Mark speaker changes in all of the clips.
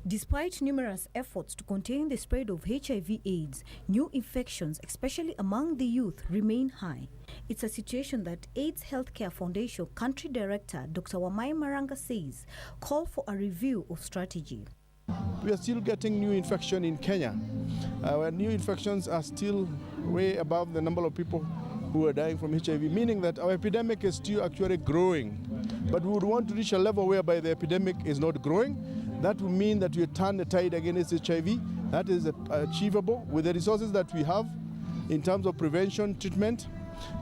Speaker 1: Despite numerous efforts to contain the spread of HIV/AIDS, new infections, especially among the youth, remain high. It's a situation that AIDS Healthcare Foundation Country Director Dr. Wamai Maranga says call for a review of strategy.
Speaker 2: We are still getting new infection in Kenya. Our new infections are still way above the number of people who are dying from HIV, meaning that our epidemic is still actually growing. But we would want to reach a level whereby the epidemic is not growing. That would mean that we turn the tide against HIV. That is achievable with the resources that we have in terms of prevention, treatment.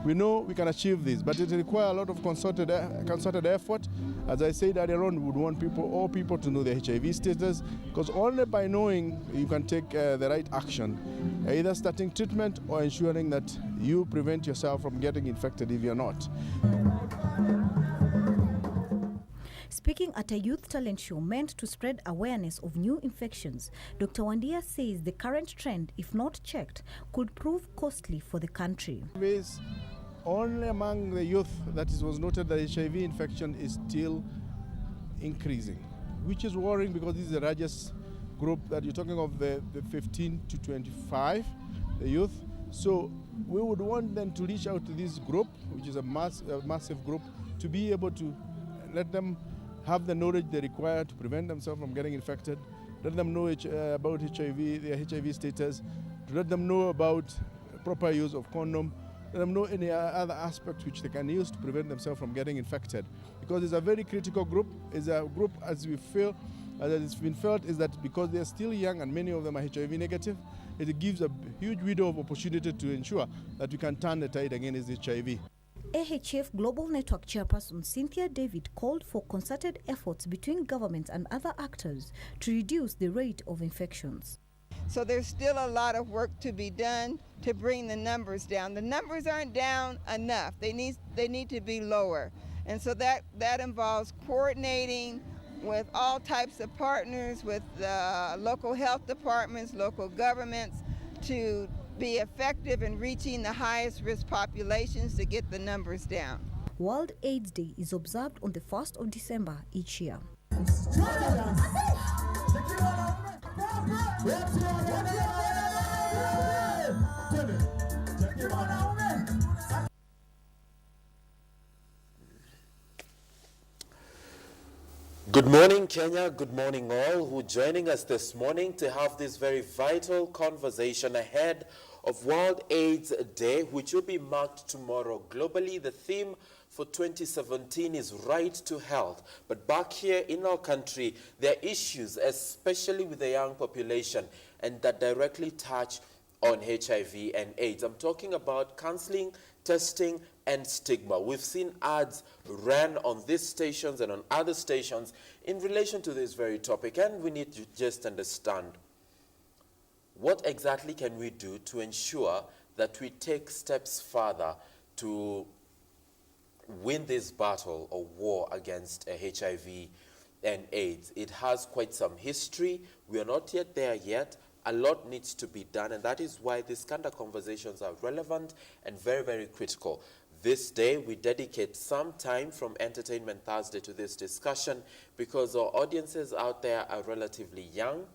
Speaker 2: We know we can achieve this, but it requires a lot of concerted effort. As I said earlier on, we would want all people to know the HIV status, because only by knowing you can take the right action, either starting treatment or ensuring that you prevent yourself from getting infected if you're not.
Speaker 1: Speaking at a youth talent show meant to spread awareness of new infections, Dr. Wandia says the current trend, if not checked, could prove costly for the country.
Speaker 2: Only among the youth that it was noted that HIV infection is still increasing, which is worrying because this is the largest group that you're talking of, the 15 to 25, the youth. So we would want them to reach out to this group, which is a massive group, to be able to let them have the knowledge they require to prevent themselves from getting infected, let them know about HIV, their HIV status, to let them know about proper use of condom, let them know any other aspects which they can use to prevent themselves from getting infected. Because it's a very critical group. It's a group, as we feel, as it's been felt, is that because they're still young and many of them are HIV negative, it gives a huge window of opportunity to ensure that we can turn the tide against HIV.
Speaker 1: AHF Global Network Chairperson Cynthia David called for concerted efforts between governments and other actors to reduce the rate of infections.
Speaker 3: So there's still a lot of work to be done to bring the numbers down. The numbers aren't down enough. They need to be lower. And so that involves coordinating with all types of partners, with local health departments, local governments, to be effective in reaching the highest risk populations to get the numbers down.
Speaker 1: World AIDS Day is observed on the 1st of December each year.
Speaker 4: Good morning, Kenya. Good morning, all who are joining us this morning to have this very vital conversation ahead of World AIDS Day, which will be marked tomorrow. Globally, the theme for 2017 is right to health. But back here in our country, there are issues, especially with the young population, and that directly touch on HIV and AIDS. I'm talking about counseling, testing, and stigma. We've seen ads ran on these stations and on other stations in relation to this very topic, and we need to just understand what exactly can we do to ensure that we take steps further to win this battle or war against HIV and AIDS. It has quite some history. We are not yet there yet. A lot needs to be done, and that is why these kind of conversations are relevant and very, very critical. This day, we dedicate some time from Entertainment Thursday to this discussion because our audiences out there are relatively young,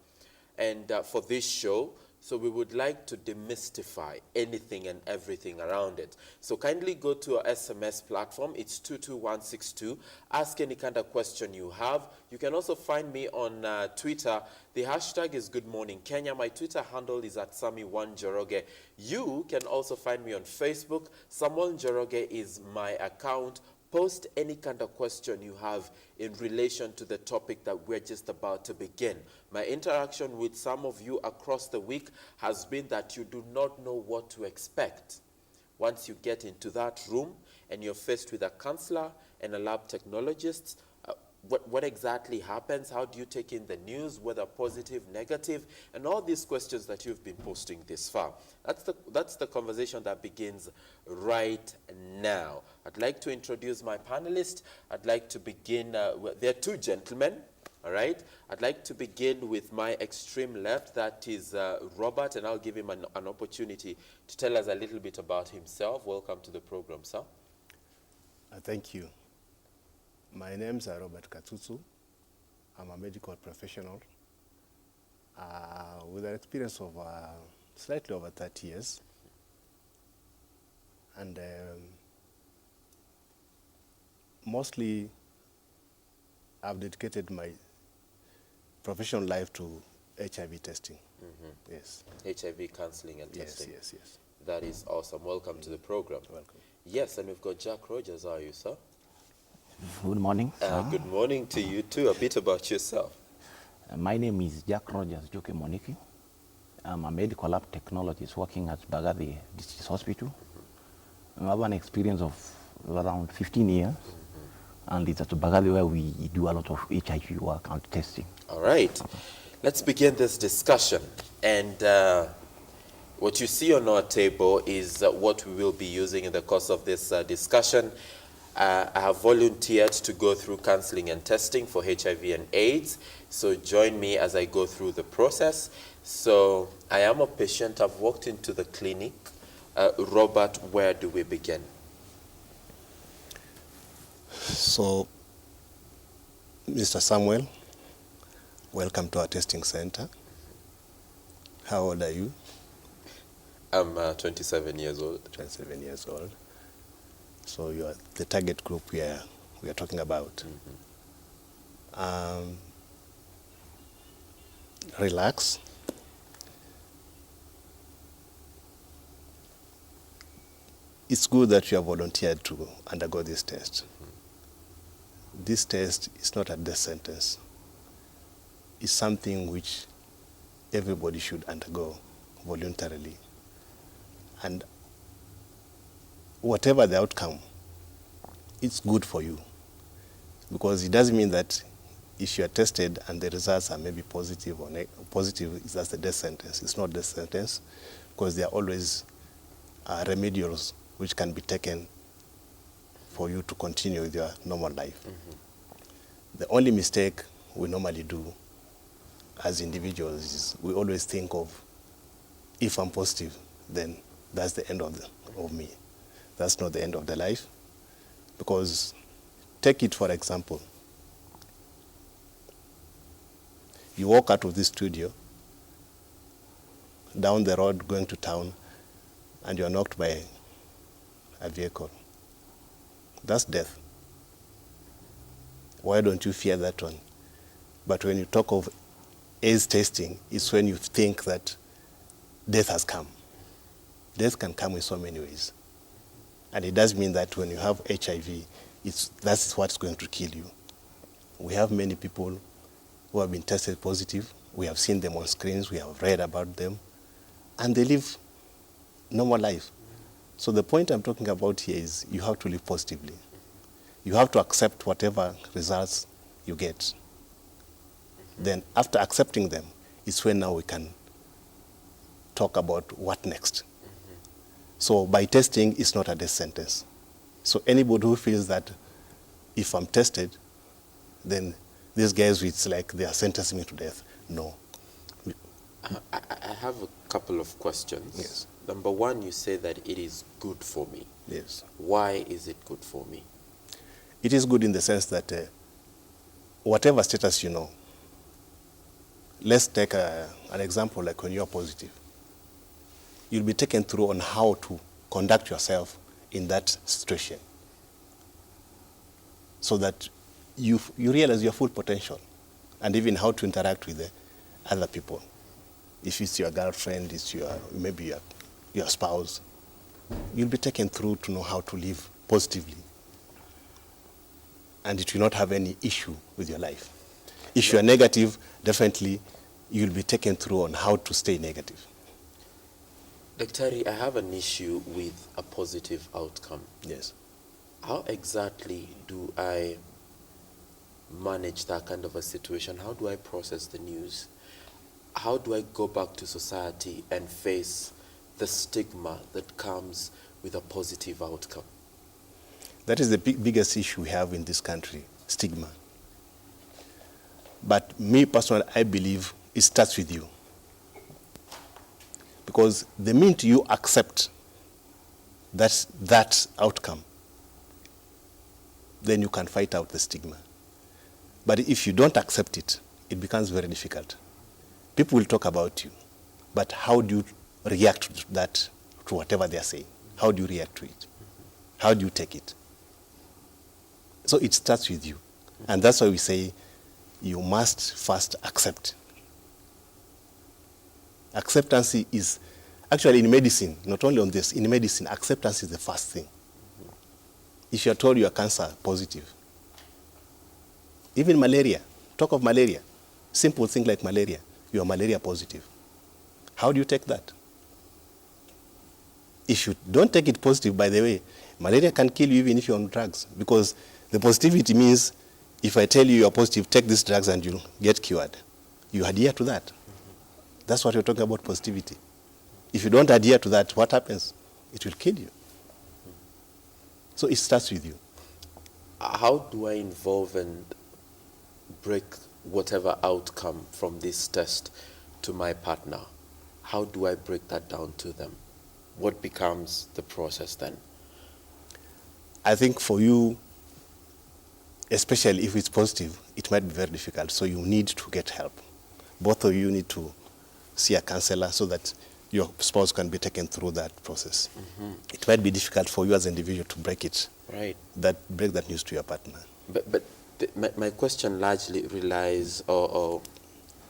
Speaker 4: and for this show, so we would like to demystify anything and everything around it. So kindly go to our SMS platform. It's 22162. Ask any kind of question you have. You can also find me on Twitter. The hashtag is Good Morning Kenya. My Twitter handle is at Sami1Njoroge. You can also find me on Facebook. Samuel Njoroge is my account. Post any kind of question you have in relation to the topic that we're just about to begin. My interaction with some of you across the week has been that you do not know what to expect. Once you get into that room and you're faced with a counselor and a lab technologist, what exactly happens? How do you take in the news, whether positive, negative, and all these questions that you've been posting this far? That's the conversation that begins right now. I'd like to introduce my panelists. I'd like to begin, there are two gentlemen, all right? I'd like to begin with my extreme left, that is Robert, and I'll give him an opportunity to tell us a little bit about himself. Welcome to the program, sir.
Speaker 5: Thank you. My name's Robert KATSUTU. I'm a medical professional. with an experience of slightly over 30 years. And mostly I've dedicated my professional life to HIV testing. Yes.
Speaker 4: HIV counseling and testing.
Speaker 5: Yes, yes, yes.
Speaker 4: That is awesome. Welcome to the program.
Speaker 5: Welcome.
Speaker 4: Yes, and we've got Jack Rogers. How are you, sir?
Speaker 6: Good morning, sir.
Speaker 4: Good morning to you too. A bit about yourself.
Speaker 6: My name is Jack Rogers MWANIKI. I'm a medical lab technologist working at Bagadi District Hospital. I have an experience of around 15 years, and it's at Bagadi where we do a lot of HIV work and testing.
Speaker 4: All right. Let's begin this discussion. And what you see on our table is what we will be using in the course of this discussion. I have volunteered to go through counseling and testing for HIV and AIDS. So join me as I go through the process. So I am a patient. I've walked into the clinic. Robert, where do we begin?
Speaker 5: So, Mr. Samuel, welcome to our testing center. How old are you?
Speaker 4: I'm 27 years old.
Speaker 5: 27 years old. So you are the target group we are talking about. Relax. It's good that you have volunteered to undergo this test. This test is not a death sentence. It's something which everybody should undergo voluntarily. And whatever the outcome, it's good for you. Because it doesn't mean that if you are tested and the results are maybe positive or positive, that's the death sentence. It's not death sentence, because there are always remedials which can be taken for you to continue with your normal life. The only mistake we normally do as individuals is we always think of, if I'm positive, then that's the end of me. That's not the end of the life. Because take it for example. You walk out of this studio, down the road going to town, and you're knocked by a vehicle. That's death. Why don't you fear that one? But when you talk of AIDS testing, it's when you think that death has come. Death can come in so many ways. And it does mean that when you have HIV, that's what's going to kill you. We have many people who have been tested positive. We have seen them on screens. We have read about them. And they live normal life. So the point I'm talking about here is you have to live positively. You have to accept whatever results you get. Then after accepting them, it's when now we can talk about what next. So by testing, it's not a death sentence. So anybody who feels that if I'm tested, then these guys, it's like they are sentencing me to death. No.
Speaker 4: I have a couple of questions.
Speaker 5: Yes.
Speaker 4: Number one, you say that it is good for me.
Speaker 5: Yes.
Speaker 4: Why is it good for me?
Speaker 5: It is good in the sense that whatever status you know, let's take an example like when you're positive. You'll be taken through on how to conduct yourself in that situation so that you realize your full potential and even how to interact with the other people. If it's your girlfriend, it's maybe your spouse, you'll be taken through to know how to live positively. And it will not have any issue with your life. If you are negative, definitely you'll be taken through on how to stay negative.
Speaker 4: Dr. I have an issue with a positive outcome.
Speaker 5: Yes.
Speaker 4: How exactly do I manage that kind of a situation? How do I process the news? How do I go back to society and face the stigma that comes with a positive outcome?
Speaker 5: That is the biggest issue we have in this country, stigma. But me personally, I believe it starts with you. Because the minute you accept that outcome, then you can fight out the stigma. But if you don't accept it, it becomes very difficult. people will talk about you, but how do you react to that, to whatever they are saying? How do you react to it? How do you take it? So it starts with you. And that's why we say you must first accept. Acceptance is, actually in medicine, not only on this, in medicine, acceptance is the first thing. If you are told you are cancer positive, even malaria, talk of malaria, simple thing like malaria, you are malaria positive. How do you take that? If you don't take it positive, by the way, malaria can kill you even if you're on drugs, because the positivity means if I tell you you are positive, take these drugs and you'll get cured. You adhere to that. That's what you're talking about, positivity. If you don't adhere to that, what happens? It will kill you. So it starts with you.
Speaker 4: How do I involve and break whatever outcome from this test to my partner? How do I break that down to them? What becomes the process then?
Speaker 5: I think for you, especially if it's positive, it might be very difficult. So you need to get help. Both of you need to see a counselor so that your spouse can be taken through that process. It might be difficult for you as an individual to break it.
Speaker 4: Right.
Speaker 5: Break that news to your partner.
Speaker 4: But my question largely relies or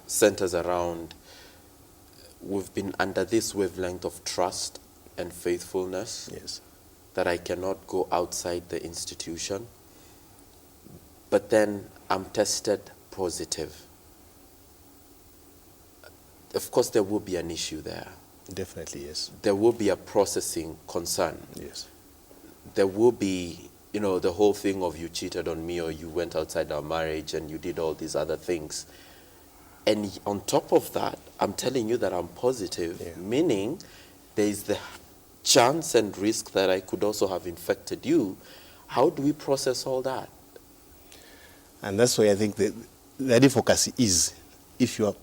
Speaker 4: centers around, we've been under this wavelength of trust and faithfulness.
Speaker 5: Yes.
Speaker 4: That I cannot go outside the institution. But then I'm tested positive. Of course, there will be an issue there.
Speaker 5: Definitely, yes.
Speaker 4: There will be a processing concern.
Speaker 5: Yes.
Speaker 4: There will be, the whole thing of you cheated on me or you went outside our marriage and you did all these other things. And on top of that, I'm telling you that I'm positive, meaning there is the chance and risk that I could also have infected you. How do we process all that?
Speaker 5: And that's why I think the advocacy is, if you are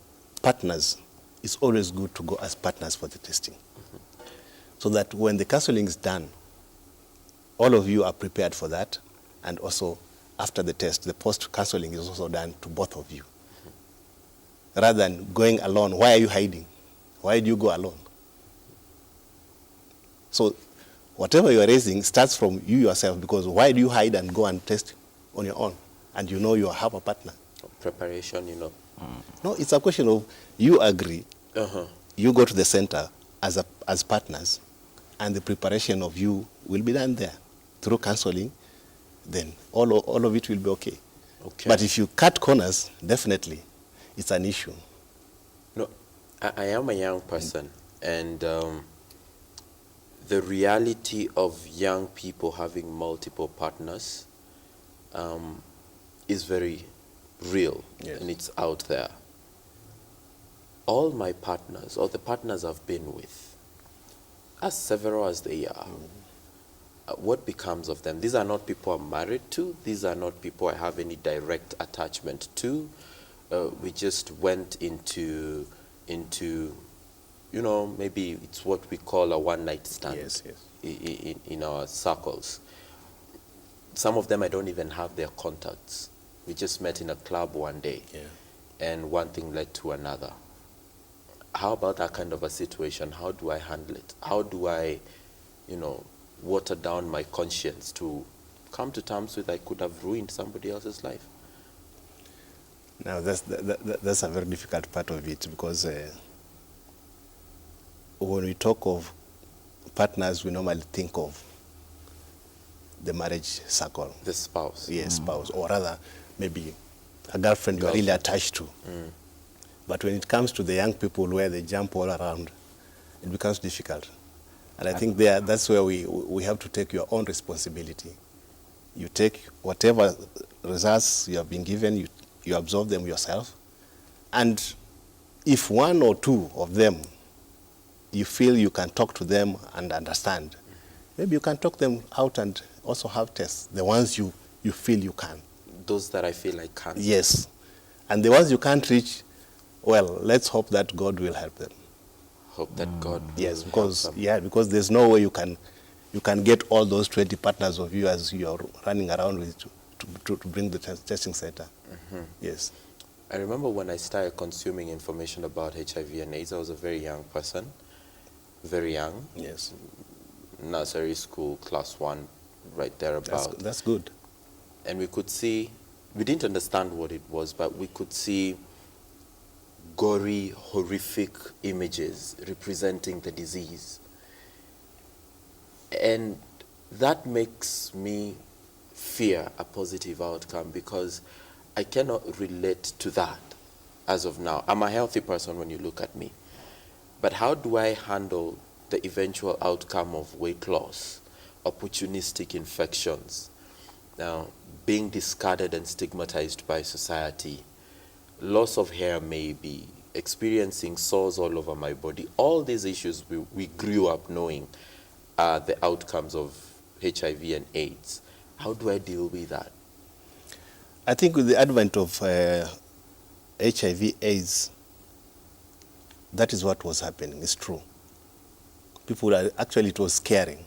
Speaker 5: partners, it's always good to go as partners for the testing. So that when the counseling is done, all of you are prepared for that. And also, after the test, the post-counseling is also done to both of you. Rather than going alone, why are you hiding? Why do you go alone? So whatever you are raising starts from you yourself, because why do you hide and go and test on your own? And you know you have a partner.
Speaker 4: Preparation,
Speaker 5: No, it's a question of you agree, you go to the center as partners, and the preparation of you will be done there through counseling, then all of it will be okay. But if you cut corners, definitely, it's an issue.
Speaker 4: No, I am a young person, and the reality of young people having multiple partners is very real, and it's out there. All my partners, or the partners I've been with, as several as they are, what becomes of them? These are not people I'm married to. These are not people I have any direct attachment to. We just went into maybe it's what we call a one-night stand.
Speaker 5: Yes.
Speaker 4: In our circles. Some of them I don't even have their contacts. We just met in a club one day, and one thing led to another. How about that kind of a situation? How do I handle it? How do I, water down my conscience to come to terms with I could have ruined somebody else's life?
Speaker 5: Now, that's a very difficult part of it, because when we talk of partners, we normally think of the marriage circle.
Speaker 4: The spouse.
Speaker 5: Yes, spouse, or rather, maybe a girlfriend you are really attached to. But when it comes to the young people where they jump all around, it becomes difficult. And I think that's where we have to take your own responsibility. You take whatever results you have been given, you absorb them yourself. And if one or two of them, you feel you can talk to them and understand, maybe you can talk them out and also have tests, the ones you feel you can.
Speaker 4: Those that I feel I can't.
Speaker 5: Yes. And the ones you can't reach, well, let's hope that God will help them.
Speaker 4: Hope that God
Speaker 5: Yes,
Speaker 4: will
Speaker 5: because
Speaker 4: help them.
Speaker 5: because there's no way you can get all those 20 partners of you as you're running around with to bring the testing center. Yes.
Speaker 4: I remember when I started consuming information about HIV and AIDS, I was a very young person, very young.
Speaker 5: Yes.
Speaker 4: Nursery school, class 1, right there about.
Speaker 5: That's good.
Speaker 4: And we could see, we didn't understand what it was, but we could see gory, horrific images representing the disease. And that makes me fear a positive outcome because I cannot relate to that as of now. I'm a healthy person when you look at me. But how do I handle the eventual outcome of weight loss, opportunistic infections, being discarded and stigmatized by society, loss of hair maybe, experiencing sores all over my body? All these issues we grew up knowing are the outcomes of HIV and AIDS. How do I deal with that?
Speaker 5: I think with the advent of HIV, AIDS, that is what was happening. It's true. People are actually, it was scaring.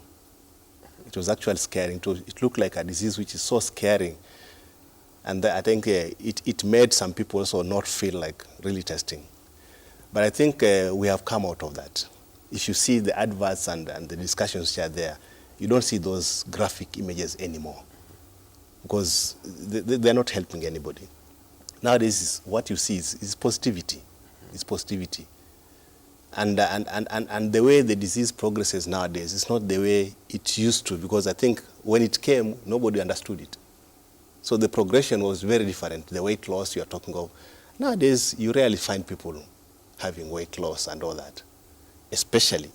Speaker 5: It was actually scaring. It looked like a disease which is so scaring. And I think it made some people also not feel like really testing. But I think we have come out of that. If you see the adverts and the discussions which are there, you don't see those graphic images anymore because they're not helping anybody. Nowadays, what you see is positivity. It's positivity. And the way the disease progresses nowadays is not the way it used to, because I think when it came, nobody understood it. So the progression was very different. The weight loss you are talking of. Nowadays, you rarely find people having weight loss and all that, especially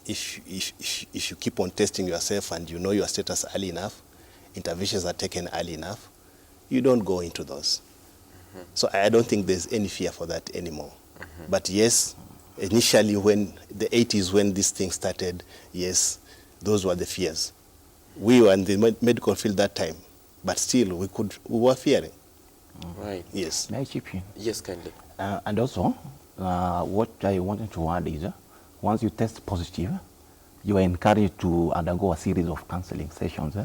Speaker 5: if you keep on testing yourself and you know your status early enough, interventions are taken early enough, you don't go into those. So I don't think there's any fear for that anymore. But yes, initially when the 80s, when this thing started, yes, those were the fears. We were in the medical field that time, but still we were fearing.
Speaker 4: Right.
Speaker 5: Yes.
Speaker 6: May I chip in?
Speaker 4: Yes, kindly.
Speaker 6: And also, what I wanted to add is, once you test positive, you are encouraged to undergo a series of counseling sessions.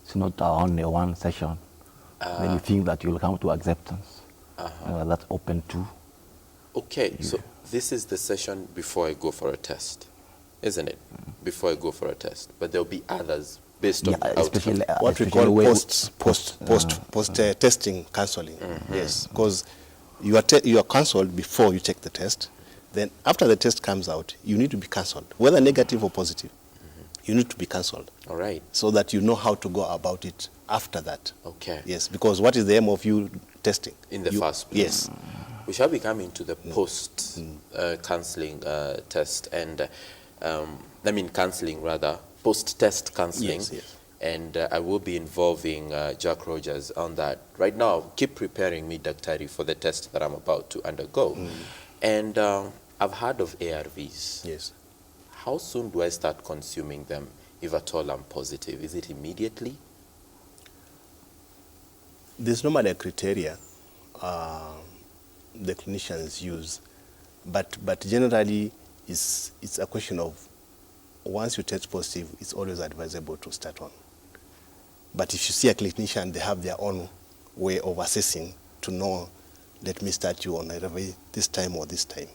Speaker 6: It's not only one session. Then you think that you'll come to acceptance. That's open to.
Speaker 4: Okay, so this is the session before I go for a test, isn't it? Before I go for a test, but there'll be others based on
Speaker 6: especially
Speaker 5: what we call post testing counseling. Yes, because you are counseled before you take the test. Then after the test comes out, you need to be counseled, whether negative or positive. You need to be counseled.
Speaker 4: All right.
Speaker 5: So that you know how to go about it after that.
Speaker 4: Okay.
Speaker 5: Yes, because what is the aim of you testing?
Speaker 4: In the first place.
Speaker 5: Yes.
Speaker 4: We shall be coming to the post counseling test and, counseling rather, post-test counseling.
Speaker 5: Yes, yes.
Speaker 4: And I will be involving Jack Rogers on that. Right now, keep preparing me, Daktari, for the test that I'm about to undergo. And I've heard of ARVs.
Speaker 5: Yes.
Speaker 4: How soon do I start consuming them, if at all I'm positive? Is it immediately?
Speaker 5: There's normally a criteria the clinicians use, but generally it's a question of once you test positive, it's always advisable to start on. But if you see a clinician, they have their own way of assessing to know, let me start you on ARV this time or this time.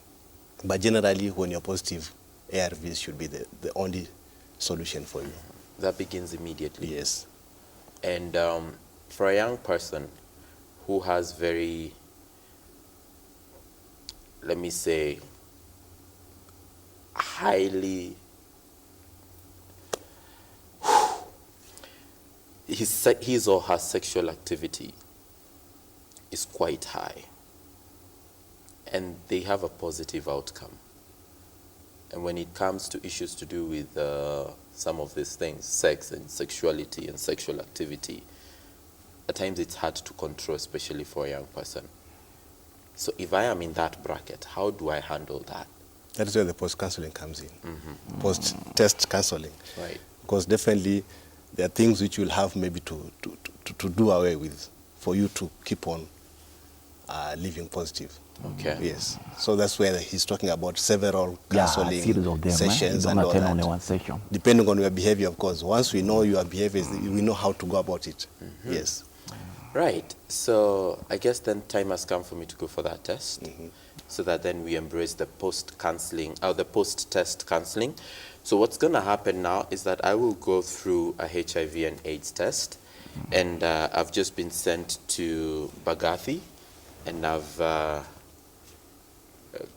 Speaker 5: But generally, when you're positive, ARVs should be the only solution for you.
Speaker 4: That begins immediately?
Speaker 5: Yes.
Speaker 4: And for a young person who has very, let me say, highly, his or her sexual activity is quite high, and they have a positive outcome. And when it comes to issues to do with some of these things, sex and sexuality and sexual activity, at times it's hard to control, especially for a young person. So if I am in that bracket, how do I handle that?
Speaker 5: That is where the post-counseling comes in, post-test counseling.
Speaker 4: Right.
Speaker 5: Because definitely there are things which you'll have maybe to do away with for you to keep on living positive.
Speaker 4: Okay.
Speaker 5: Yes. So that's where he's talking about several counseling sessions
Speaker 6: and all
Speaker 5: that.
Speaker 6: Only one session.
Speaker 5: Depending on your behavior, of course. Once we know your behaviors, we know how to go about it. Yes.
Speaker 4: Right. So I guess then time has come for me to go for that test, so that then we embrace the post-counseling, or the post-test counseling. So what's going to happen now is that I will go through a HIV and AIDS test, and I've just been sent to Bagathi, and I've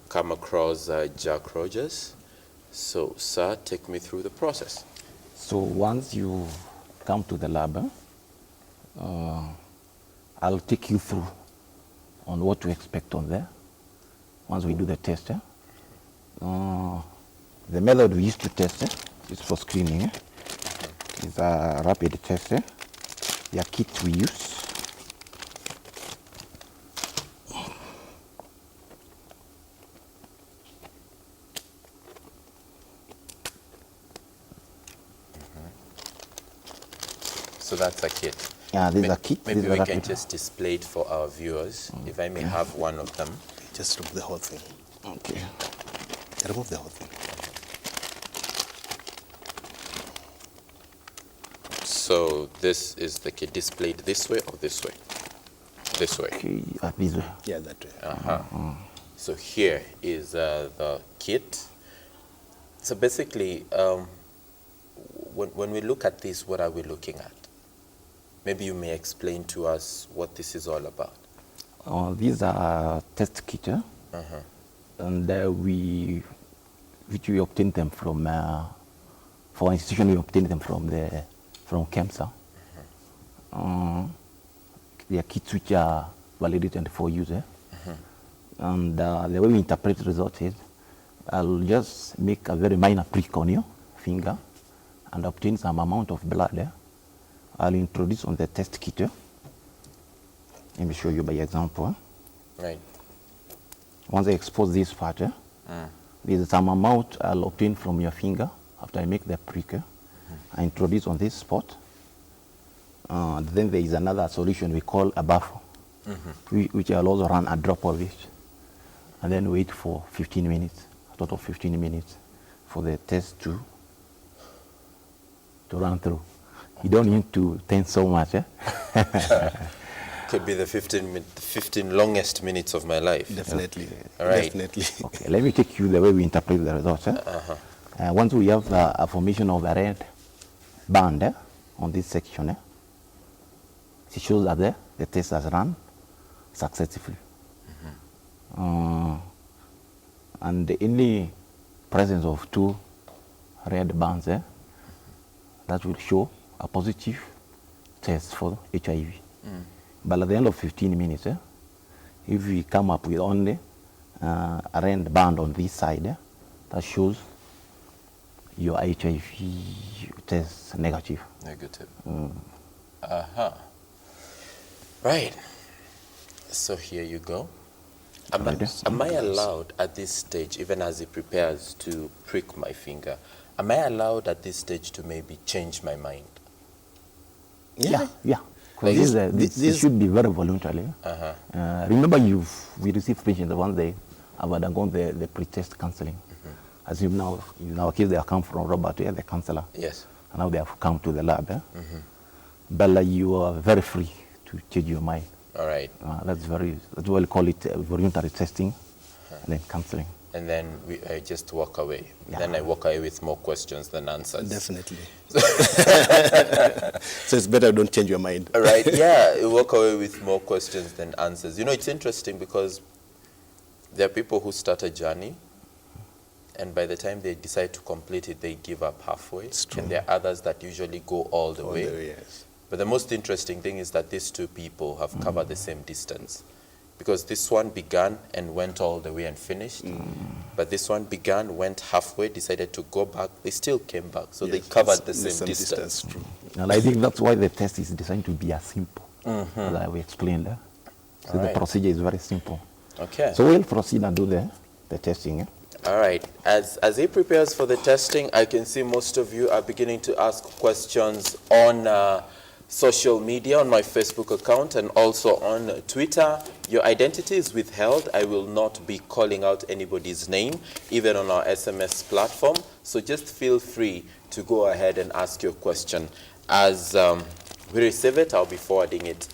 Speaker 4: come across Jack Rogers. So, sir, take me through the process.
Speaker 6: So once you come to the lab, I'll take you through on what to expect on there once we do the test. The method we use to test is for screening. It's a rapid test. The kit we use.
Speaker 4: So that's a kit.
Speaker 6: Yeah, this is a kit.
Speaker 4: Maybe
Speaker 6: This
Speaker 4: we
Speaker 6: is a
Speaker 4: can
Speaker 6: rapid.
Speaker 4: just display it for our viewers, if I may have one of them.
Speaker 5: Just remove the whole thing.
Speaker 6: Okay.
Speaker 5: Remove the whole thing.
Speaker 4: So this is the kit displayed this way or this way? This way.
Speaker 6: Okay, this way.
Speaker 5: Yeah, that way.
Speaker 4: So here is the kit. So basically, when we look at this, what are we looking at? Maybe you may explain to us what this is all about.
Speaker 6: These are test kits, and which we obtain them from, for institution we obtain them from KEMSA. They are kits which are validated for use. And the way we interpret the result is, I'll just make a very minor prick on your finger and obtain some amount of blood. I'll introduce on the test kit. Let me show you by example.
Speaker 4: Right.
Speaker 6: Once I expose this part, there's some amount I'll obtain from your finger after I make the prick. I introduce on this spot. Then there is another solution we call a buffer, which I'll also run a drop of it, and then wait for 15 minutes, a total of 15 minutes, for the test to run through. You don't need to tense so much.
Speaker 4: Could be the 15 longest minutes of my life.
Speaker 5: Definitely.
Speaker 4: All right.
Speaker 5: Definitely.
Speaker 6: Okay, let me take you the way we interpret the results. Once we have a formation of a red band on this section, it shows that the test has run successfully. And any presence of two red bands that will show a positive test for HIV. But at the end of 15 minutes, if we come up with only a red band on this side, that shows your HIV test negative.
Speaker 4: Negative. Right. So here you go. Am I allowed at this stage, even as he prepares to prick my finger, am I allowed at this stage to maybe change my mind?
Speaker 6: Yeah. This should be very voluntary. Remember, we received patients once they have undergone the pre-test counseling. As you know, in our case, they have come from Robert, the counselor.
Speaker 4: Yes.
Speaker 6: And now they have come to the lab. But you are very free to change your mind.
Speaker 4: All right.
Speaker 6: That's what we call it voluntary testing and then counseling.
Speaker 4: And then I just walk away.
Speaker 6: Yeah.
Speaker 4: Then I walk away with more questions than answers.
Speaker 5: Definitely. So it's better don't change your mind.
Speaker 4: All right. Yeah, you walk away with more questions than answers. You know, it's interesting because there are people who start a journey, and by the time they decide to complete it, they give up halfway.
Speaker 5: It's true.
Speaker 4: And there are others that usually go all the way.
Speaker 5: Yes.
Speaker 4: But the most interesting thing is that these two people have covered the same distance. Because this one began and went all the way and finished. But this one began, went halfway, decided to go back. They still came back. So they covered the same distance.
Speaker 5: True.
Speaker 6: And I think that's why the test is designed to be as simple as we explained. So the procedure is very simple.
Speaker 4: Okay.
Speaker 6: So we'll proceed and do the testing.
Speaker 4: All right. As he prepares for the testing, I can see most of you are beginning to ask questions on social media, on my Facebook account, and also on Twitter. Your identity is withheld. I will not be calling out anybody's name, even on our SMS platform. So just feel free to go ahead and ask your question. As we receive it, I'll be forwarding it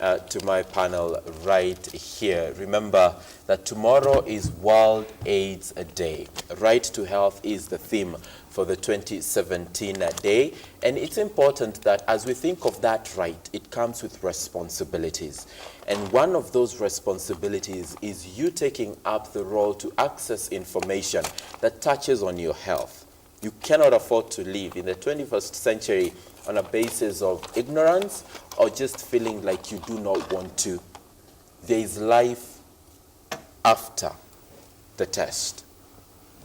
Speaker 4: to my panel right here. Remember that tomorrow is World AIDS Day. Right to health is the theme for the 2017 day. And it's important that as we think of that right, it comes with responsibilities. And one of those responsibilities is you taking up the role to access information that touches on your health. You cannot afford to live in the 21st century on a basis of ignorance or just feeling like you do not want to. There is life after the test.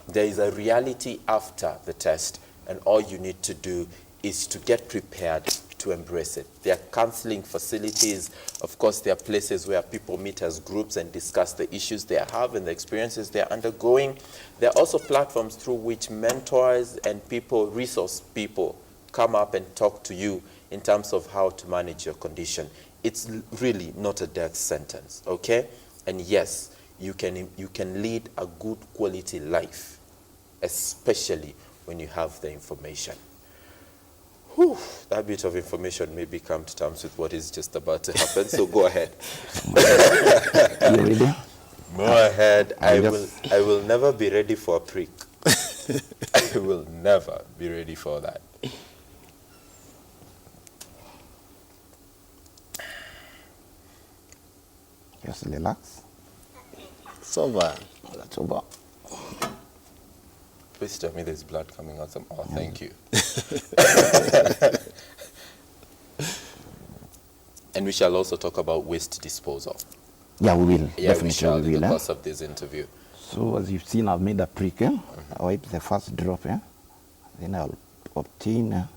Speaker 4: There is a reality after the test, and all you need to do is to get prepared to embrace it. There are counseling facilities. Of course, there are places where people meet as groups and discuss the issues they have and the experiences they're undergoing. There are also platforms through which mentors and people, resource people, come up and talk to you in terms of how to manage your condition. It's really not a death sentence, okay? And yes, you can lead a good quality life, especially when you have the information. Whew, that bit of information maybe come to terms with what is just about to happen, so go ahead.
Speaker 6: You ready?
Speaker 4: Go ahead. I will never be ready for a prick. I will never be ready for that.
Speaker 6: Just relax.
Speaker 5: Sober.
Speaker 6: That's over.
Speaker 4: Please tell me there's blood coming out. Oh, thank you. And we shall also talk about waste disposal.
Speaker 6: Yeah, we will.
Speaker 4: Yeah,
Speaker 6: Definitely
Speaker 4: we shall in the
Speaker 6: will.
Speaker 4: course of this interview.
Speaker 6: So as you've seen, I've made a prick. I wipe the first drop. Then I'll obtain.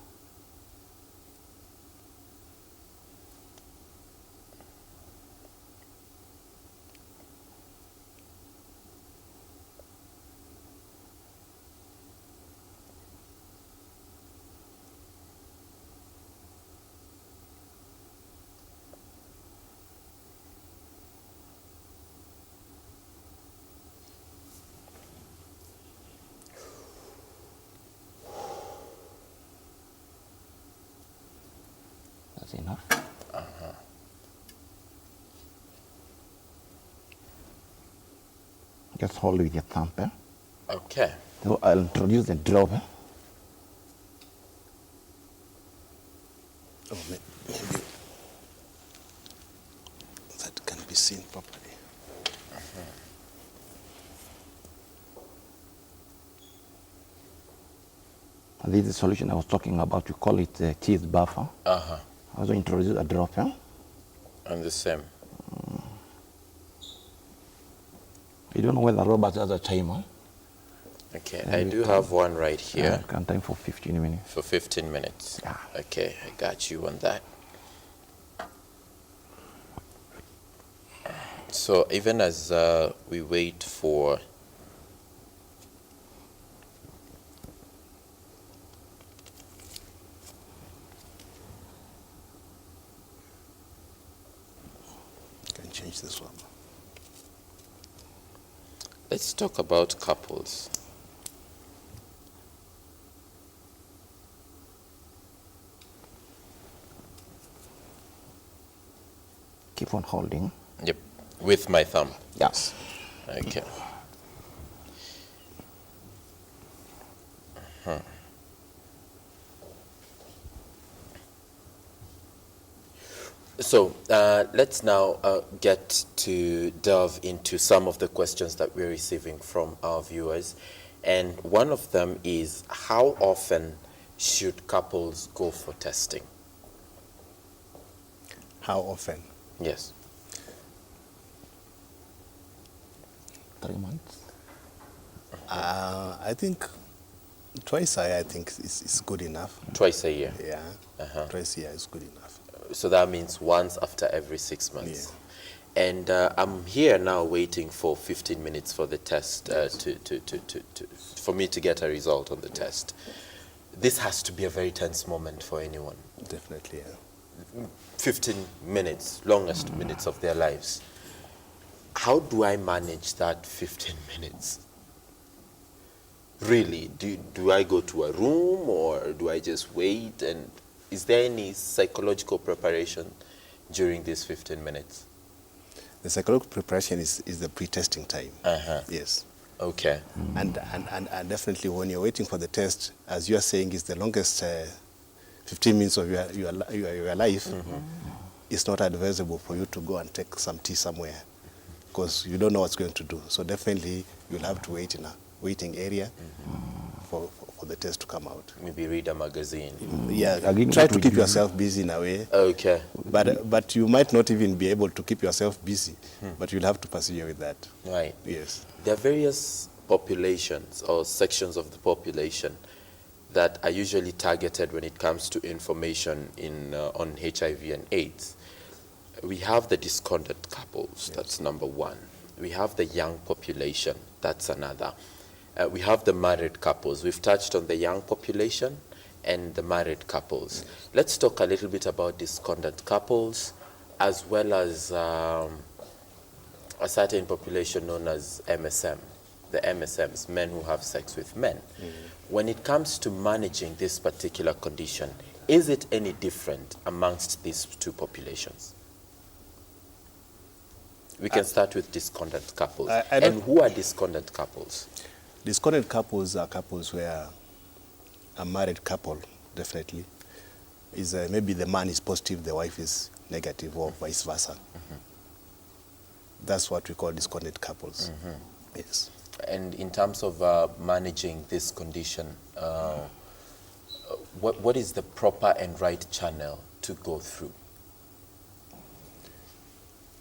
Speaker 6: That's enough. Just hold with your thumb.
Speaker 4: Okay.
Speaker 6: So I'll introduce the drop.
Speaker 5: Oh, maybe that can be seen properly.
Speaker 6: This is the solution I was talking about. We call it cheese buffer. I also introduce a drop.
Speaker 4: And the same.
Speaker 6: You don't know whether Robert has a timer.
Speaker 4: Okay, I do have one right here.
Speaker 6: Can time for 15 minutes.
Speaker 4: For 15 minutes.
Speaker 6: Yeah.
Speaker 4: Okay, I got you on that. So even as we wait for
Speaker 5: Can change this one.
Speaker 4: let's talk about couples.
Speaker 6: Keep on holding.
Speaker 4: Yep, with my thumb.
Speaker 6: Yes.
Speaker 4: Okay. So let's now get to delve into some of the questions that we're receiving from our viewers. And one of them is, how often should couples go for testing?
Speaker 5: How often?
Speaker 4: Yes.
Speaker 6: 3 months.
Speaker 5: I think twice a year, I think is good enough.
Speaker 4: Twice a year.
Speaker 5: Yeah, twice a year is good enough.
Speaker 4: So that means once after every 6 months. Yeah. And I'm here now waiting for 15 minutes for the test, for me to get a result on the test. This has to be a very tense moment for anyone.
Speaker 5: Definitely, yeah.
Speaker 4: 15 minutes, longest minutes of their lives. How do I manage that 15 minutes? Really, do I go to a room or do I just wait? And is there any psychological preparation during these 15 minutes?
Speaker 5: The psychological preparation is the pre-testing time. Yes.
Speaker 4: Okay.
Speaker 5: And definitely when you're waiting for the test, as you are saying, is the longest 15 minutes of your life, it's not advisable for you to go and take some tea somewhere because you don't know what's going to do. So definitely you'll have to wait in a waiting area for the test to come out.
Speaker 4: Maybe read a magazine.
Speaker 5: Yeah, try to keep yourself busy in a way.
Speaker 4: Okay.
Speaker 5: But you might not even be able to keep yourself busy, but you'll have to persevere with that.
Speaker 4: Right.
Speaker 5: Yes.
Speaker 4: There are various populations or sections of the population that are usually targeted when it comes to information on HIV and AIDS. We have the discordant couples, yes. That's number one. We have the young population, that's another. We have the married couples. We've touched on the young population and the married couples. Yes. Let's talk a little bit about discordant couples as well as a certain population known as MSM, the MSMs, men who have sex with men. When it comes to managing this particular condition, is it any different amongst these two populations? We can start with discordant couples. And who are discordant couples?
Speaker 5: Discordant couples are couples where a married couple, definitely, is maybe the man is positive, the wife is negative, or vice versa. That's what we call discordant couples. Yes.
Speaker 4: And in terms of managing this condition, what is the proper and right channel to go through?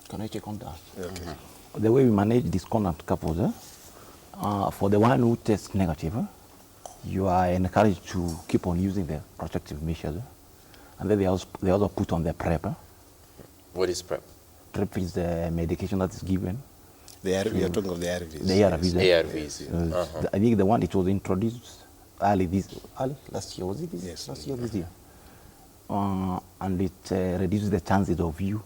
Speaker 6: Can I check on that?
Speaker 5: Okay.
Speaker 6: The way we manage discordant couples, for the one who tests negative, you are encouraged to keep on using the protective measures. And then they also put on the PrEP.
Speaker 4: What is PrEP?
Speaker 6: PrEP is the medication that is given.
Speaker 5: We are talking of the ARVs.
Speaker 6: The ARVs.
Speaker 4: ARVs.
Speaker 6: I think the one it was introduced early last year, was it?
Speaker 5: Yes.
Speaker 6: Last year, this year. And it reduces the chances of you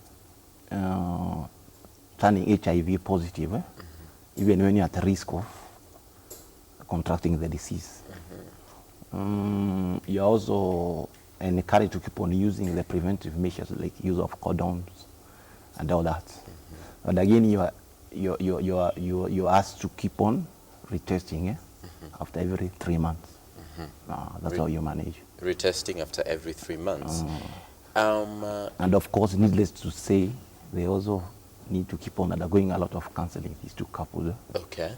Speaker 6: turning HIV positive, even when you're at risk of contracting the disease. You're also encouraged to keep on using the preventive measures like use of condoms and all that. But again, you're asked to keep on retesting after every 3 months. That's how you manage.
Speaker 4: Retesting after every 3 months.
Speaker 6: And of course, needless to say, they also need to keep on undergoing a lot of counseling, these two couples.
Speaker 4: Okay.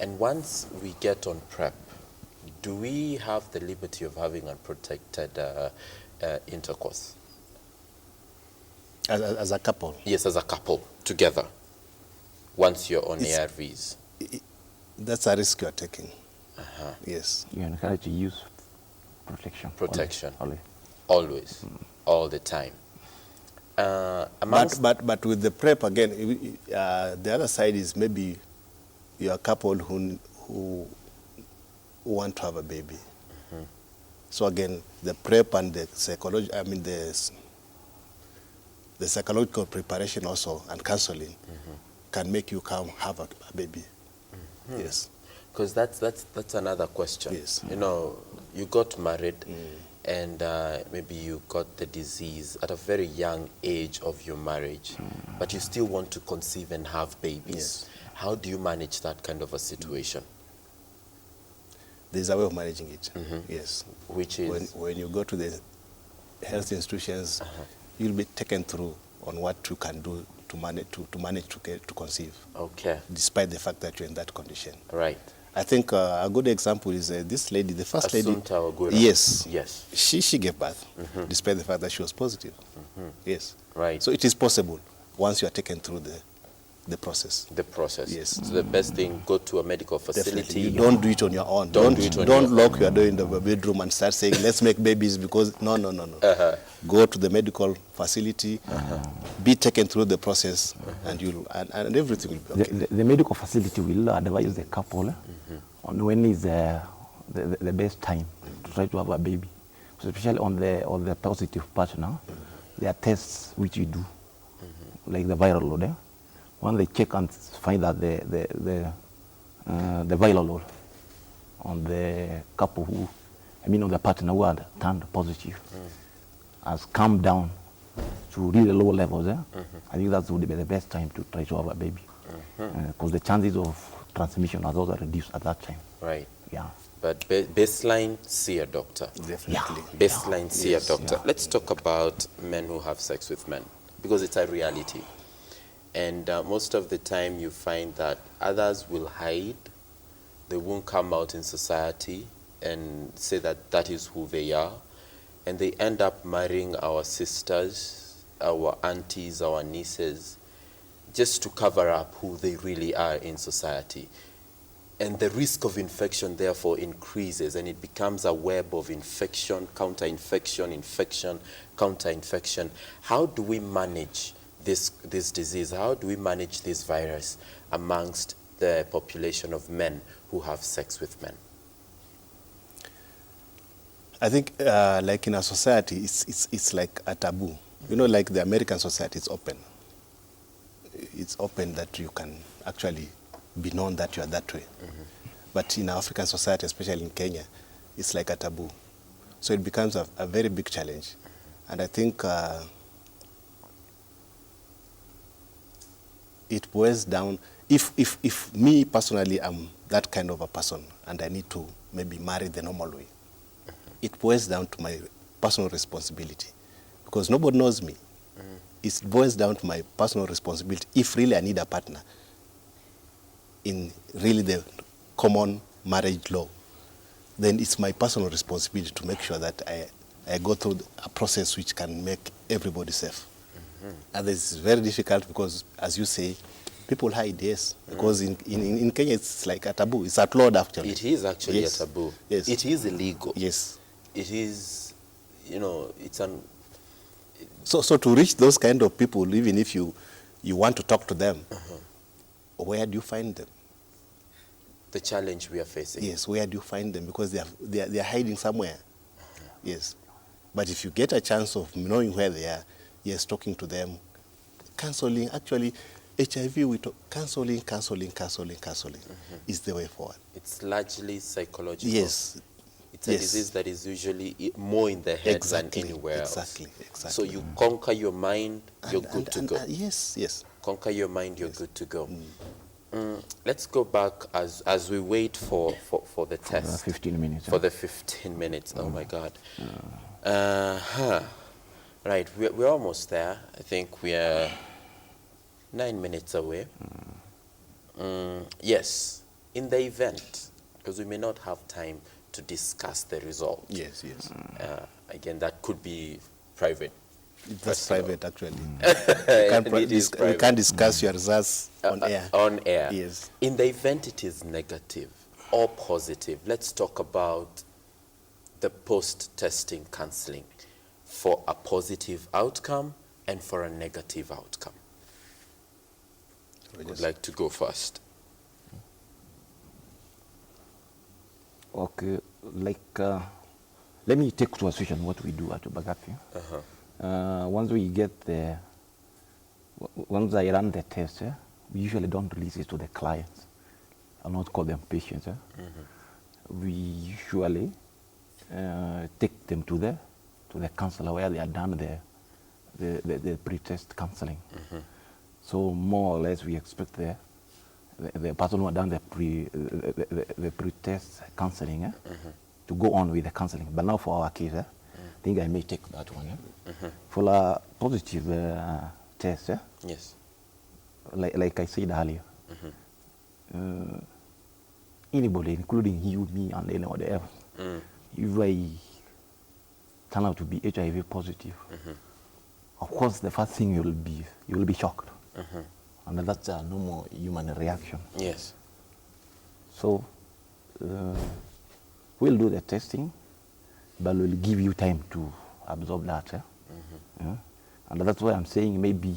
Speaker 4: And once we get on PrEP, do we have the liberty of having unprotected intercourse?
Speaker 5: As a couple?
Speaker 4: Yes, as a couple, together, once you're on ARVs.
Speaker 5: That's a risk you're taking. Yes.
Speaker 6: You're encouraged to use protection.
Speaker 4: Protection.
Speaker 6: Always.
Speaker 4: All the time.
Speaker 5: But with the PrEP, again, the other side is maybe you're a couple who want to have a baby. So again, the PrEP and the the psychological preparation also and counseling can make you come have a baby. Yes.
Speaker 4: Because that's another question.
Speaker 5: Yes.
Speaker 4: You know, you got married and maybe you got the disease at a very young age of your marriage, but you still want to conceive and have babies.
Speaker 5: Yes.
Speaker 4: How do you manage that kind of a situation?
Speaker 5: There's a way of managing it. Yes.
Speaker 4: Which is?
Speaker 5: When you go to the health institutions, you'll be taken through on what you can do to manage to conceive.
Speaker 4: Okay.
Speaker 5: Despite the fact that you're in that condition.
Speaker 4: Right.
Speaker 5: I think a good example is this lady, the first lady.
Speaker 4: Assunta.
Speaker 5: Yes.
Speaker 4: Yes.
Speaker 5: She gave birth, despite the fact that she was positive. Yes.
Speaker 4: Right.
Speaker 5: So it is possible once you are taken through the process.
Speaker 4: The process.
Speaker 5: Yes.
Speaker 4: So the best thing, go to a medical facility.
Speaker 5: Definitely. You don't do it on your own.
Speaker 4: Don't
Speaker 5: lock your door in the bedroom and start saying, let's make babies because, no. Go to the medical facility, be taken through the process, and everything will be okay.
Speaker 6: The medical facility will advise the couple on when is the best time to try to have a baby. So especially on the positive partner, there are tests which you do, like the viral load. When they check and find that the viral load on the couple on the partner who had turned positive has come down to really low levels, I think that would be the best time to try to have a baby. Because the chances of transmission are also reduced at that time.
Speaker 4: Right.
Speaker 6: Yeah.
Speaker 4: But baseline, see a doctor.
Speaker 5: Definitely.
Speaker 4: Baseline, see a doctor. Let's talk about men who have sex with men, because it's a reality. And most of the time you find that others will hide. They won't come out in society and say that that is who they are. And they end up marrying our sisters, our aunties, our nieces, just to cover up who they really are in society. And the risk of infection therefore increases, and it becomes a web of infection, counter-infection, infection, counter-infection. How do we manage this disease? How do we manage this virus amongst the population of men who have sex with men?
Speaker 5: I think, like in a society, it's like a taboo. You know, like the American society, it's open. It's open that you can actually be known that you are that way. But in African society, especially in Kenya, it's like a taboo. So it becomes a very big challenge. And I think it boils down, if me personally, I'm that kind of a person and I need to maybe marry the normal way, it boils down to my personal responsibility, because nobody knows me. It boils down to my personal responsibility. If really I need a partner in really the common marriage law, then it's my personal responsibility to make sure that I go through a process which can make everybody safe. And it's very difficult because, as you say, people hide, yes. Because in Kenya, it's like a taboo. It's outlawed, actually.
Speaker 4: It is actually
Speaker 5: Yes.
Speaker 4: a taboo.
Speaker 5: Yes.
Speaker 4: It is illegal.
Speaker 5: Yes.
Speaker 4: It is, you know, it's an...
Speaker 5: So to reach those kind of people, even if you want to talk to them, where do you find them?
Speaker 4: The challenge we are facing.
Speaker 5: Yes, where do you find them? Because they are hiding somewhere. Yes. But if you get a chance of knowing where they are, yes, talking to them, counseling, actually, HIV, we talk, counseling is the way forward.
Speaker 4: It's largely psychological.
Speaker 5: Yes.
Speaker 4: It's a disease that is usually more in the head than anywhere else.
Speaker 5: Exactly.
Speaker 4: So you conquer your mind, you're good to go.
Speaker 5: Yes.
Speaker 4: Conquer your mind, you're good to go. Let's go back as we wait for the test.
Speaker 6: 15 minutes.
Speaker 4: For the 15 minutes. Oh my God. Right, we're almost there. I think we are 9 minutes away. Yes, in the event, because we may not have time to discuss the result.
Speaker 5: Yes.
Speaker 4: Again, that could be private.
Speaker 5: That's private, actually.
Speaker 4: We
Speaker 5: we can't discuss your results on air.
Speaker 4: On air.
Speaker 5: Yes.
Speaker 4: In the event it is negative or positive, let's talk about the post-testing counseling for a positive outcome and for a negative outcome. I would like to go first.
Speaker 6: Okay, let me take to a situation what we do at Bagafi. Once we get once I run the test, we usually don't release it to the clients. I'll not call them patients. We usually take them to the counselor where they are done the pre-test counseling. So more or less we expect the person who had done the pre-test counseling to go on with the counseling. But now for our case, I think I may take that one. For a positive test,
Speaker 4: yes,
Speaker 6: like I said earlier, anybody, including you, me, and anyone else, if I turn out to be HIV positive, of course the first thing you will be shocked. And that's a normal human reaction.
Speaker 4: Yes.
Speaker 6: So we'll do the testing, but we'll give you time to absorb that. Yeah? And that's why I'm saying maybe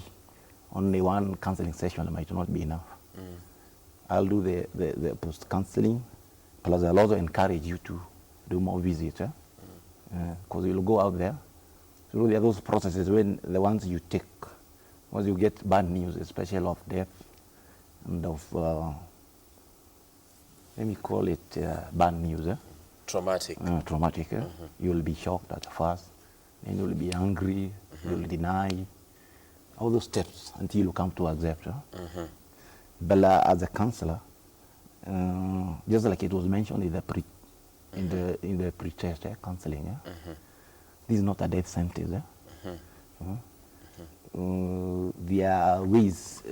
Speaker 6: only one counseling session might not be enough. I'll do the post-counseling, plus I'll also encourage you to do more visits, because you'll go out there. So there are those processes when the ones you take, once you get bad news, especially of death and of, let me call it bad news.
Speaker 4: Traumatic.
Speaker 6: Traumatic. You'll be shocked at first, then you'll be angry, you'll deny, all those steps until you come to accept. But as a counselor, just like it was mentioned in the pre-test counseling, this is not a death sentence. There are ways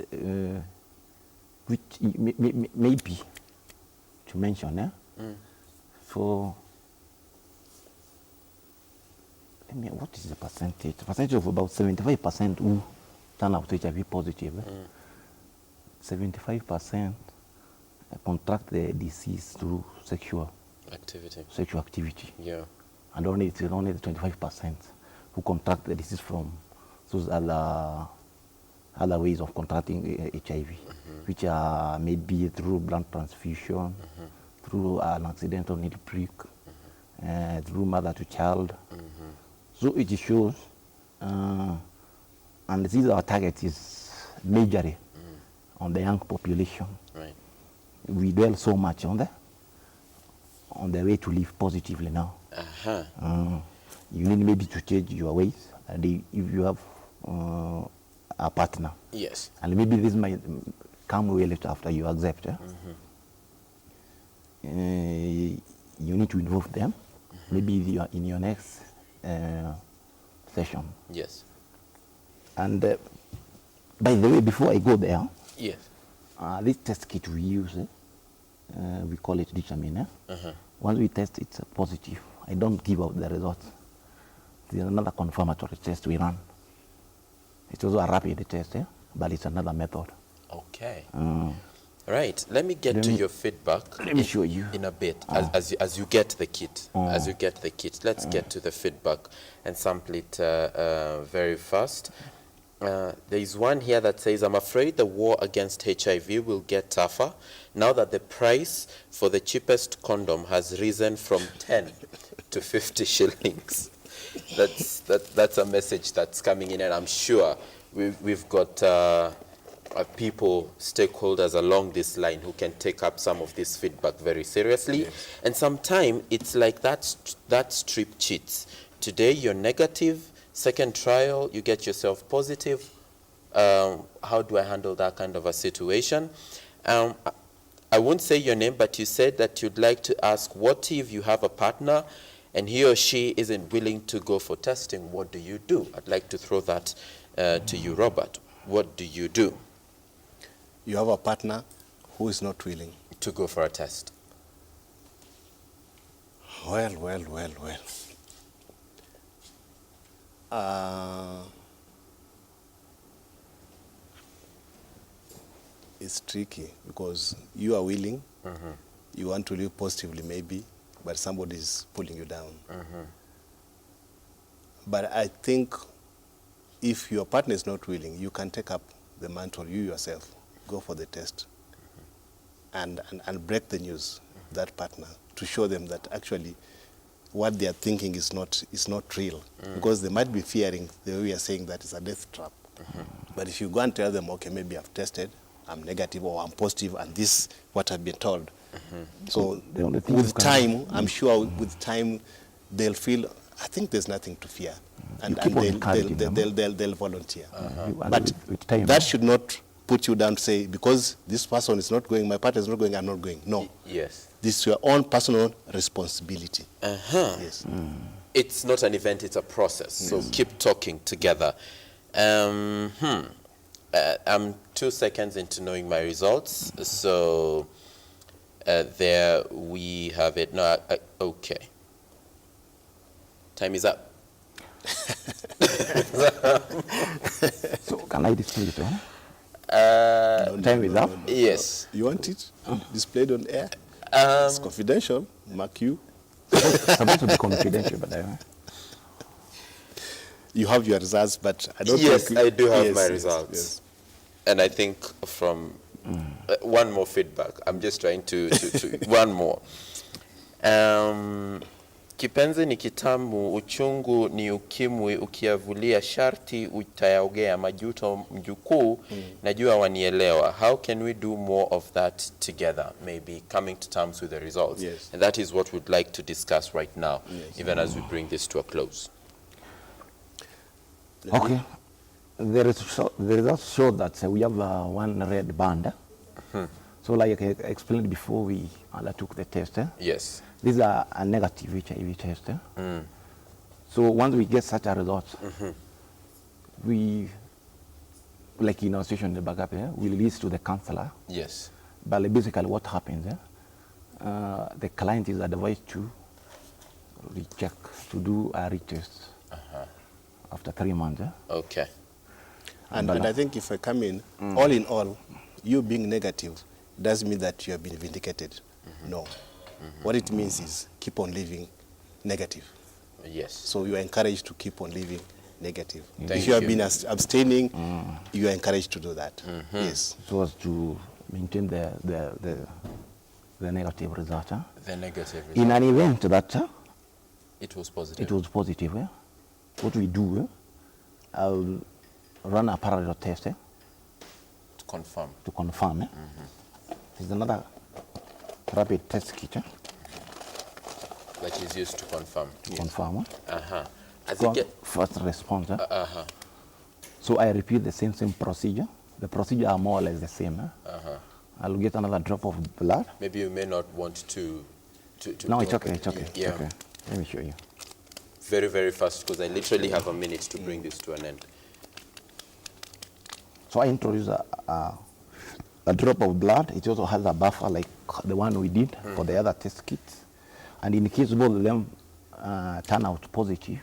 Speaker 6: which maybe to mention. For what is the percentage? The percentage of about 75% who turn out HIV positive. 75% contract the disease through sexual activity.
Speaker 4: Yeah.
Speaker 6: And only the 25% who contract the disease from those other ways of contracting HIV, which are maybe through blood transfusion, through an accidental needle prick, through mother to child. So it shows, and this is our target is majorly on the young population.
Speaker 4: Right.
Speaker 6: We dwell so much on the way to live positively now. You need maybe to change your ways. And if you have a partner,
Speaker 4: yes,
Speaker 6: and maybe this might come way later after you accept. You need to involve them. Maybe you are in your next session.
Speaker 4: Yes.
Speaker 6: And by the way, before I go there,
Speaker 4: yes,
Speaker 6: this test kit we use, we call it determine. Once we test it's positive, I don't give out the results. There's another confirmatory test we run. It's also a rapid test, but it's another method.
Speaker 4: Okay. Right. Let me get to your feedback.
Speaker 6: Let me show you
Speaker 4: in a bit as you get the kit. As you get the kit, let's get to the feedback and sample it very fast. There is one here that says, "I'm afraid the war against HIV will get tougher now that the price for the cheapest condom has risen from 10 to 50 shillings." That's a message that's coming in, and I'm sure we've got people, stakeholders along this line who can take up some of this feedback very seriously. Yes. And sometimes it's like that strip cheats. Today you're negative, second trial you get yourself positive. How do I handle that kind of a situation? I won't say your name, but you said that you'd like to ask, what if you have a partner and he or she isn't willing to go for testing? What do you do? I'd like to throw that to you, Robert. What do you do?
Speaker 5: You have a partner who is not willing
Speaker 4: to go for a test.
Speaker 5: Well. It's tricky because you are willing, you want to live positively maybe, but somebody is pulling you down. But I think if your partner is not willing, you can take up the mantle, you yourself, go for the test and break the news, that partner, to show them that actually what they are thinking is not real. Because they might be fearing, the way we are saying, that it's a death trap. But if you go and tell them, okay, maybe I've tested, I'm negative or I'm positive, and this is what I've been told. So with time, I'm sure with time, they'll feel, I think there's nothing to fear. And they'll volunteer. But that should not put you down to say, because this person is not going, my partner is not going, I'm not going. No.
Speaker 4: Yes.
Speaker 5: This is your own personal responsibility. Yes.
Speaker 4: It's not an event, it's a process. So keep talking together. I'm 2 seconds into knowing my results. So there we have it. No, okay. Time is up.
Speaker 6: So can I display it? Time is up?
Speaker 4: Yes.
Speaker 5: You want it displayed on air? It's confidential. Mark you.
Speaker 6: It's supposed to be confidential, but
Speaker 5: you have your results, but I don't
Speaker 4: think...
Speaker 5: Yes,
Speaker 4: I do have my results. Yes. And I think from one more feedback. I'm just trying to one more. Kipenzi ni kitamu, uchungu ni ukimwi, ukiavulia sharti utayaogea, majuto mjukuu, najua wanielewa. How can we do more of that together? Maybe coming to terms with the results.
Speaker 5: Yes.
Speaker 4: And that is what we'd like to discuss right now, even as we bring this to a close.
Speaker 6: Okay. The results show that we have one red band. So like I explained before we undertook the test.
Speaker 4: Yes.
Speaker 6: These are a negative HIV test. So once we get such a result, we, like in our station in the backup, we release to the counselor.
Speaker 4: Yes.
Speaker 6: But basically what happens, the client is advised to recheck, to do a retest after 3 months.
Speaker 5: Okay. And I think if I come in all, you being negative doesn't mean that you have been vindicated. No. What it means is keep on living negative.
Speaker 4: Yes.
Speaker 5: So you are encouraged to keep on living negative.
Speaker 4: Thank
Speaker 5: if you have been abstaining, you are encouraged to do that. Yes.
Speaker 6: So as to maintain the negative result.
Speaker 4: The negative result.
Speaker 6: In an event that
Speaker 4: it was positive.
Speaker 6: It was positive. What we do, I'll run a parallel test
Speaker 4: to confirm.
Speaker 6: To confirm. There's another rapid test kit
Speaker 4: that is used to confirm.
Speaker 6: To confirm.
Speaker 4: As you get
Speaker 6: first response. So I repeat the same procedure. The procedure are more or less the same. I'll get another drop of blood.
Speaker 4: Maybe you may not want to
Speaker 6: no, it's okay. It's okay.
Speaker 4: Yeah.
Speaker 6: Okay. Let me show you.
Speaker 4: Very, very fast, because I literally have a minute to bring this to an end.
Speaker 6: So I introduce a drop of blood. It also has a buffer like the one we did for the other test kits. And in case both of them turn out positive,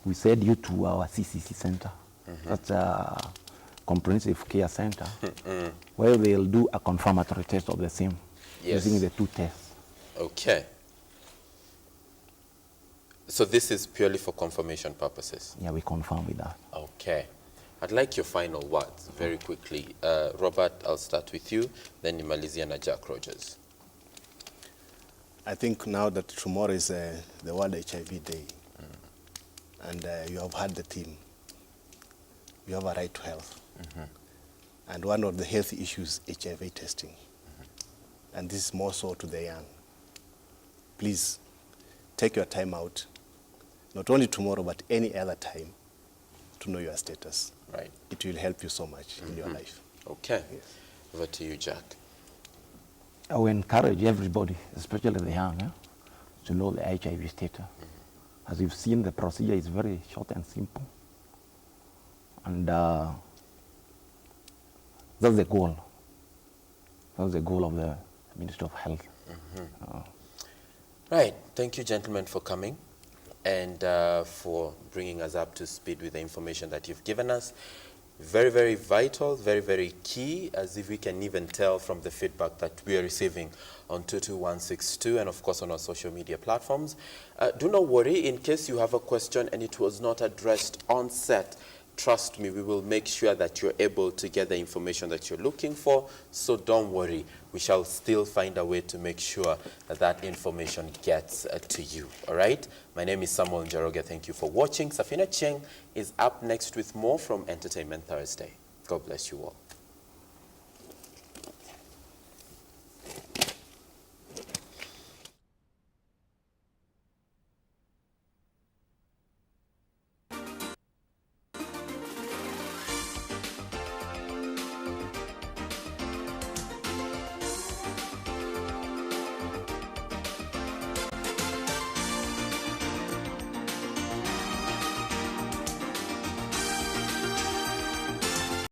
Speaker 6: we send you to our CCC center. That's a comprehensive care center, where they'll do a confirmatory test of the same, using the 2 tests.
Speaker 4: Okay. So this is purely for confirmation purposes?
Speaker 6: Yeah, we confirm with that.
Speaker 4: Okay. I'd like your final words very quickly. Robert, I'll start with you, then Nimalizia na Jack Rogers.
Speaker 5: I think now that tomorrow is the World HIV Day, and you have had the theme, you have a right to health. And one of the health issues is HIV testing. And this is more so to the young. Please take your time out, not only tomorrow, but any other time, to know your status.
Speaker 4: Right.
Speaker 5: It will help you so much in your life.
Speaker 4: Okay. Yes. Over to you, Jack.
Speaker 6: I will encourage everybody, especially the young, to know the HIV status. As you've seen, the procedure is very short and simple. And that's the goal. That's the goal of the Ministry of Health.
Speaker 4: Right. Thank you, gentlemen, for coming and for bringing us up to speed with the information that you've given us. Very, very vital, very, very key, as if we can even tell from the feedback that we are receiving on 22162 and, of course, on our social media platforms. Do not worry, in case you have a question and it was not addressed on set, trust me, we will make sure that you're able to get the information that you're looking for, so don't worry. We shall still find a way to make sure that that information gets to you, all right? My name is Samuel Njoroge. Thank you for watching. Safina Cheng is up next with more from Entertainment Thursday. God bless you all.